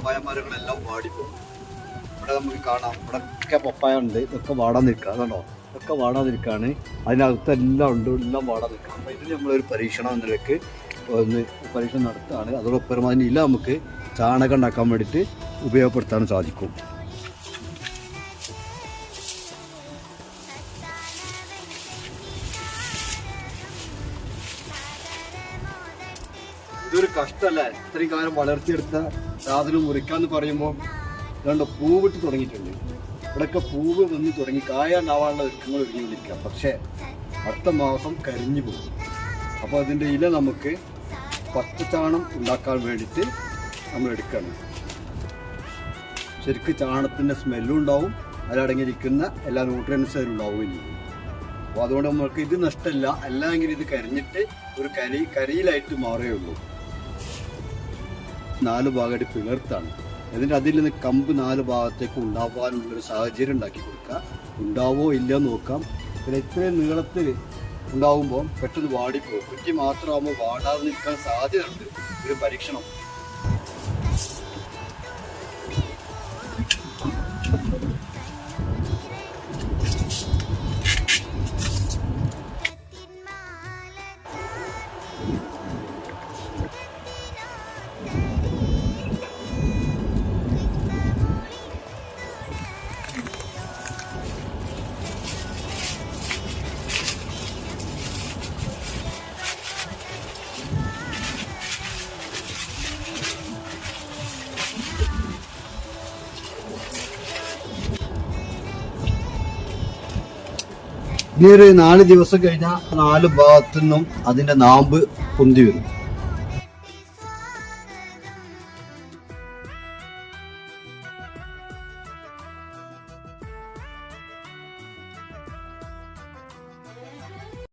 പപ്പായ മരങ്ങളെല്ലാം വാടിപ്പോകും. ഇവിടെ നമുക്ക് കാണാം, ഇവിടെയൊക്കെ പപ്പായ ഉണ്ട്, ഇതൊക്കെ വാടാൻ നിൽക്കുക. അതുകൊണ്ടോ ഇതൊക്കെ വാടാൻ നിൽക്കുകയാണ്. അതിനകത്തെല്ലാം ഉണ്ട്, എല്ലാം വാടാൻ നിൽക്കുക. അപ്പോൾ ഇത് നമ്മളൊരു പരീക്ഷണം എന്നതിലേക്ക് പരീക്ഷണം നടത്തുകയാണ്. അതോടൊപ്പം അതിന് ഇല നമുക്ക് ചാണകം ഉണ്ടാക്കാൻ വേണ്ടിയിട്ട് ഉപയോഗപ്പെടുത്താൻ സാധിക്കും. ഇതൊരു കഷ്ടമല്ല, ഇത്രയും കാലം വളർത്തിയെടുത്ത സാധനം മുറിക്കാന്ന് പറയുമ്പോൾ ഇതുകൊണ്ട് പൂവിട്ട് തുടങ്ങിയിട്ടുണ്ട്. ഇവിടെയൊക്കെ പൂവ് വന്ന് തുടങ്ങി, കായുണ്ടാവാനുള്ള ഒരുക്കങ്ങൾ ഒരുങ്ങിയിരിക്കാം. പക്ഷേ അടുത്ത മാസം കരിഞ്ഞു പോകും. അപ്പോൾ അതിൻ്റെ ഇല നമുക്ക് പച്ചച്ചാണം ഉണ്ടാക്കാൻ വേണ്ടിയിട്ട് നമ്മൾ എടുക്കണം. ശരിക്കും ചാണത്തിൻ്റെ സ്മെല്ലും ഉണ്ടാവും, അതിലടങ്ങിയിരിക്കുന്ന എല്ലാ ന്യൂട്രിയൻസും അതിലുണ്ടാവുകയും ചെയ്യും. അപ്പോൾ അതുകൊണ്ട് നമ്മൾക്ക് ഇത് നഷ്ടമില്ല. അല്ലെങ്കിൽ ഇത് കരിഞ്ഞിട്ട് ഒരു കരിയിലായിട്ട് മാറുകയുള്ളൂ. 4 ഭാഗമായിട്ട് പിളർത്താണ്. എന്നിട്ട് അതിൽ നിന്ന് കമ്പ് 4 ഭാഗത്തേക്ക് ഉണ്ടാവാനുള്ളൊരു സാഹചര്യം ഉണ്ടാക്കി കൊടുക്കുക. ഉണ്ടാവോ ഇല്ലയോ നോക്കാം. പിന്നെ ഇത്രയും നീളത്തിൽ ഉണ്ടാവുമ്പോൾ പെട്ടെന്ന് വാടിപ്പോകും. കുറ്റി മാത്രമാകുമ്പോൾ വാടാതെ നിൽക്കാൻ സാധ്യതയുണ്ട്. ഒരു പരീക്ഷണം. ഇനി ഒരു 4 ദിവസം കഴിഞ്ഞാൽ 4 ഭാഗത്തു നിന്നും അതിന്റെ നാമ്പ് പൊന്തി വരും.